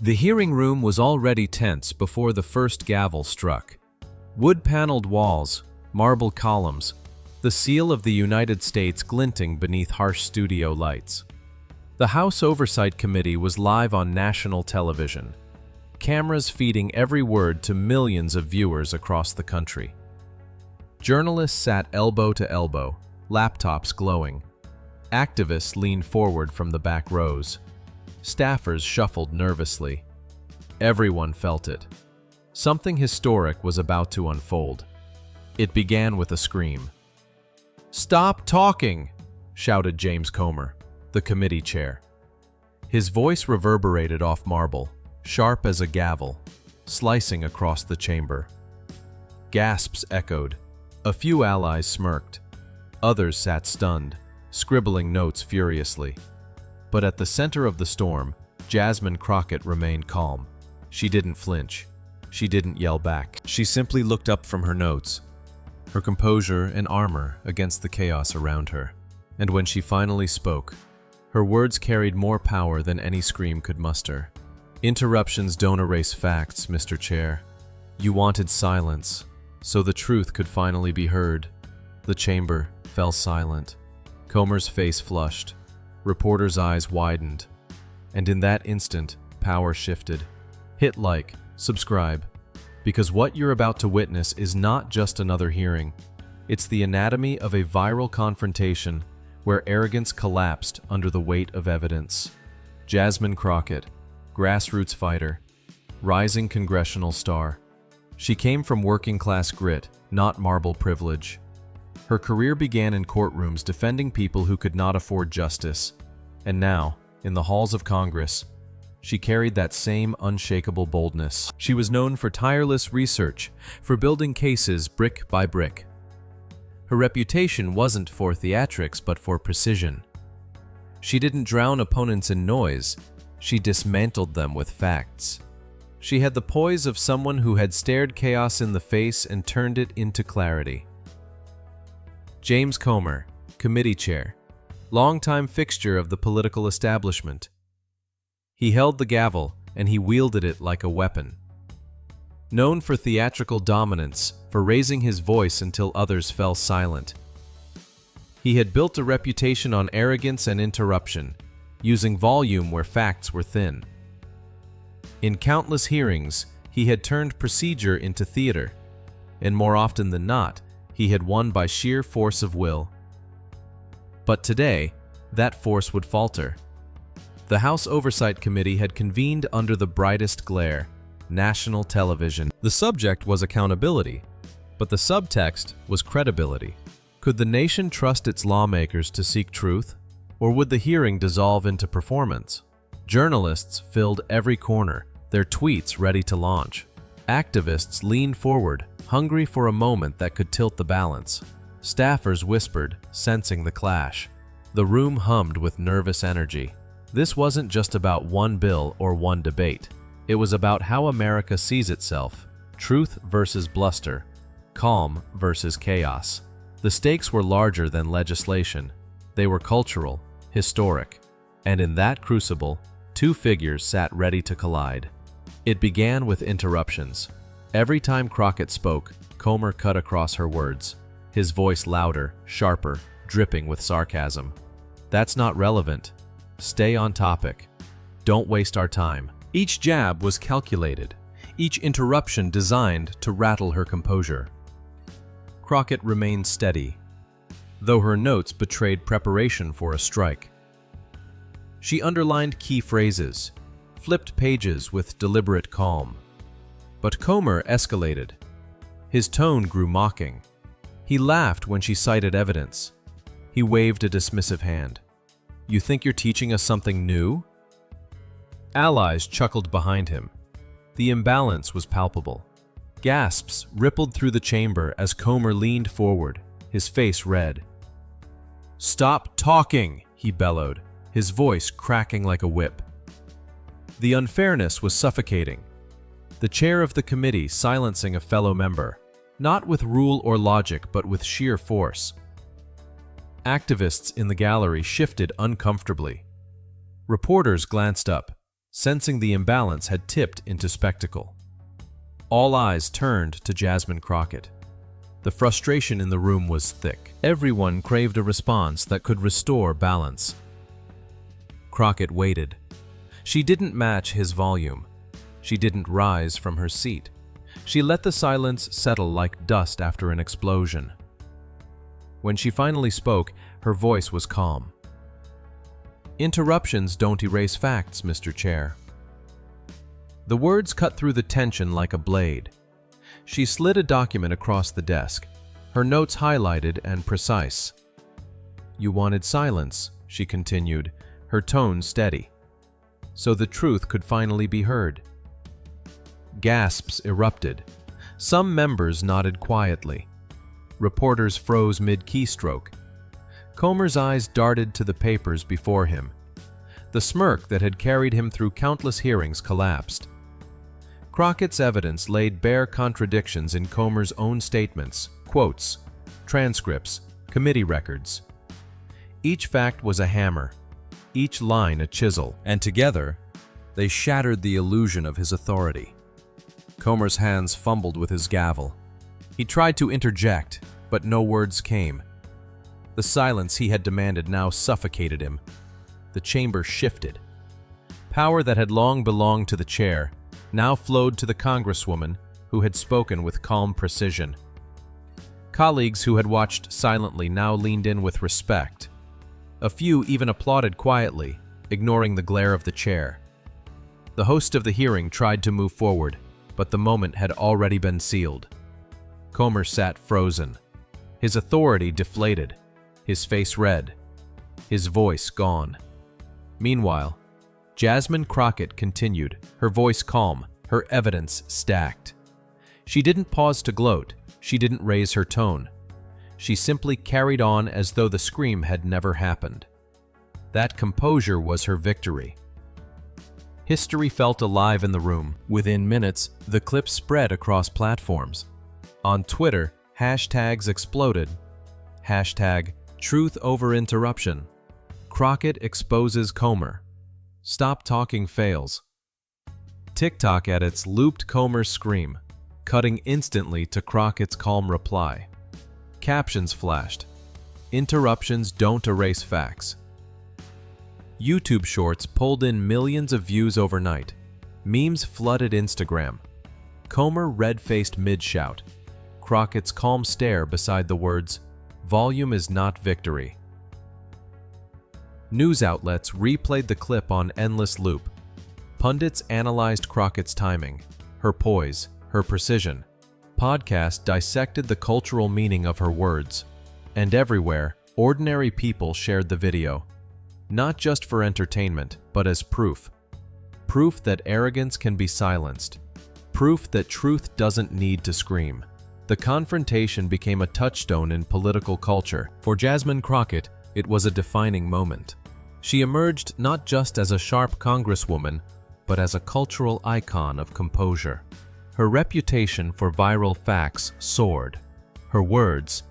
The hearing room was already tense before the first gavel struck. Wood-paneled walls, marble columns, the seal of the United States glinting beneath harsh studio lights. The House Oversight Committee was live on national television, cameras feeding every word to millions of viewers across the country. Journalists sat elbow to elbow, laptops glowing. Activists leaned forward from the back rows. Staffers shuffled nervously. Everyone felt it. Something historic was about to unfold. It began with a scream. "Stop talking!" shouted James Comer, the committee chair. His voice reverberated off marble, sharp as a gavel, slicing across the chamber. Gasps echoed. A few allies smirked. Others sat stunned, scribbling notes furiously. But at the center of the storm, Jasmine Crockett remained calm. She didn't flinch. She didn't yell back. She simply looked up from her notes, her composure and armor against the chaos around her. And when she finally spoke, her words carried more power than any scream could muster. "Interruptions don't erase facts, Mr. Chair. You wanted silence, so the truth could finally be heard." The chamber fell silent. Comer's face flushed. Reporters' eyes widened. And in that instant, power shifted. Hit like, subscribe, because what you're about to witness is not just another hearing. It's the anatomy of a viral confrontation where arrogance collapsed under the weight of evidence. Jasmine Crockett, grassroots fighter, rising congressional star. She came from working-class grit, not marble privilege. Her career began in courtrooms defending people who could not afford justice. And now, in the halls of Congress, she carried that same unshakable boldness. She was known for tireless research, for building cases brick by brick. Her reputation wasn't for theatrics but for precision. She didn't drown opponents in noise, she dismantled them with facts. She had the poise of someone who had stared chaos in the face and turned it into clarity. James Comer, committee chair, longtime fixture of the political establishment. He held the gavel, and he wielded it like a weapon. Known for theatrical dominance, for raising his voice until others fell silent. He had built a reputation on arrogance and interruption, using volume where facts were thin. In countless hearings, he had turned procedure into theater, and more often than not, he had won by sheer force of will. But today, that force would falter. The House Oversight Committee had convened under the brightest glare, national television. The subject was accountability, but the subtext was credibility. Could the nation trust its lawmakers to seek truth, or would the hearing dissolve into performance? Journalists filled every corner, their tweets ready to launch. Activists leaned forward, hungry for a moment that could tilt the balance. Staffers whispered, sensing the clash. The room hummed with nervous energy. This wasn't just about one bill or one debate. It was about how America sees itself, truth versus bluster, calm versus chaos. The stakes were larger than legislation. They were cultural, historic, and in that crucible, two figures sat ready to collide. It began with interruptions. Every time Crockett spoke, Comer cut across her words, his voice louder, sharper, dripping with sarcasm. "That's not relevant. Stay on topic. Don't waste our time." Each jab was calculated, each interruption designed to rattle her composure. Crockett remained steady, though her notes betrayed preparation for a strike. She underlined key phrases, flipped pages with deliberate calm. But Comer escalated. His tone grew mocking. He laughed when she cited evidence. He waved a dismissive hand. "You think you're teaching us something new?" Allies chuckled behind him. The imbalance was palpable. Gasps rippled through the chamber as Comer leaned forward, his face red. "Stop talking!" he bellowed, his voice cracking like a whip. The unfairness was suffocating. The chair of the committee silencing a fellow member, not with rule or logic but with sheer force. Activists in the gallery shifted uncomfortably. Reporters glanced up, sensing the imbalance had tipped into spectacle. All eyes turned to Jasmine Crockett. The frustration in the room was thick. Everyone craved a response that could restore balance. Crockett waited. She didn't match his volume. She didn't rise from her seat. She let the silence settle like dust after an explosion. When she finally spoke, her voice was calm. "Interruptions don't erase facts, Mr. Chair." The words cut through the tension like a blade. She slid a document across the desk, her notes highlighted and precise. "You wanted silence," she continued, her tone steady, "so the truth could finally be heard." Gasps erupted. Some members nodded quietly. Reporters froze mid-keystroke. Comer's eyes darted to the papers before him. The smirk that had carried him through countless hearings collapsed. Crockett's evidence laid bare contradictions in Comer's own statements, quotes, transcripts, committee records. Each fact was a hammer, each line a chisel, and together, they shattered the illusion of his authority. Comer's hands fumbled with his gavel. He tried to interject, but no words came. The silence he had demanded now suffocated him. The chamber shifted. Power that had long belonged to the chair now flowed to the Congresswoman, who had spoken with calm precision. Colleagues who had watched silently now leaned in with respect. A few even applauded quietly, ignoring the glare of the chair. The host of the hearing tried to move forward, but the moment had already been sealed. Comer sat frozen, his authority deflated, his face red, his voice gone. Meanwhile, Jasmine Crockett continued, her voice calm, her evidence stacked. She didn't pause to gloat, she didn't raise her tone. She simply carried on as though the scream had never happened. That composure was her victory. History felt alive in the room. Within minutes, the clip spread across platforms. On Twitter, hashtags exploded. Hashtag Truth Over Interruption. Crockett exposes Comer. Stop Talking fails. TikTok edits looped Comer's scream, cutting instantly to Crockett's calm reply. Captions flashed. Interruptions don't erase facts. YouTube Shorts pulled in millions of views overnight. Memes flooded Instagram. Comer red-faced mid-shout. Crockett's calm stare beside the words, "Volume is not victory." News outlets replayed the clip on endless loop. Pundits analyzed Crockett's timing, her poise, her precision. Podcasts dissected the cultural meaning of her words. And everywhere, ordinary people shared the video. Not just for entertainment, but as proof. Proof that arrogance can be silenced. Proof that truth doesn't need to scream. The confrontation became a touchstone in political culture. For Jasmine Crockett, it was a defining moment. She emerged not just as a sharp congresswoman, but as a cultural icon of composure. Her reputation for viral facts soared. Her words,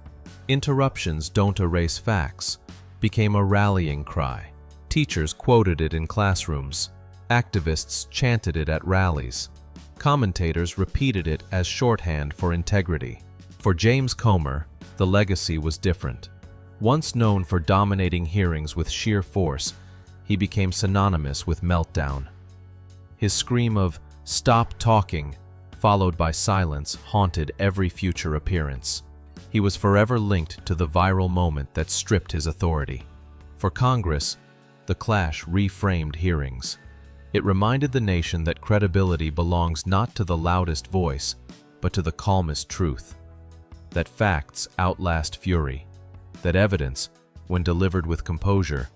"Interruptions don't erase facts," became a rallying cry. Teachers quoted it in classrooms. Activists chanted it at rallies. Commentators repeated it as shorthand for integrity. For James Comer, the legacy was different. Once known for dominating hearings with sheer force, he became synonymous with meltdown. His scream of "Stop talking," followed by silence, haunted every future appearance. He was forever linked to the viral moment that stripped his authority. For Congress, the clash reframed hearings. It reminded the nation that credibility belongs not to the loudest voice, but to the calmest truth. That facts outlast fury. That evidence, when delivered with composure,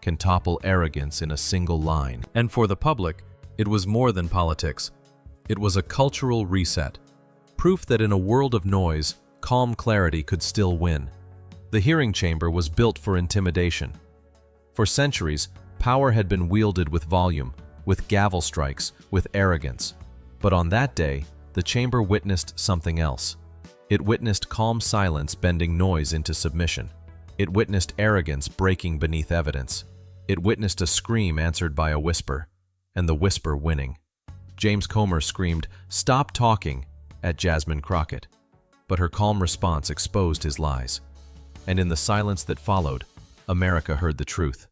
can topple arrogance in a single line. And for the public, it was more than politics. It was a cultural reset. Proof that in a world of noise, calm clarity could still win. The hearing chamber was built for intimidation. For centuries, power had been wielded with volume, with gavel strikes, with arrogance. But on that day, the chamber witnessed something else. It witnessed calm silence bending noise into submission. It witnessed arrogance breaking beneath evidence. It witnessed a scream answered by a whisper. and the whisper winning. James Comer screamed, "Stop talking," at Jasmine Crockett, but her calm response exposed his lies. And in the silence that followed, America heard the truth.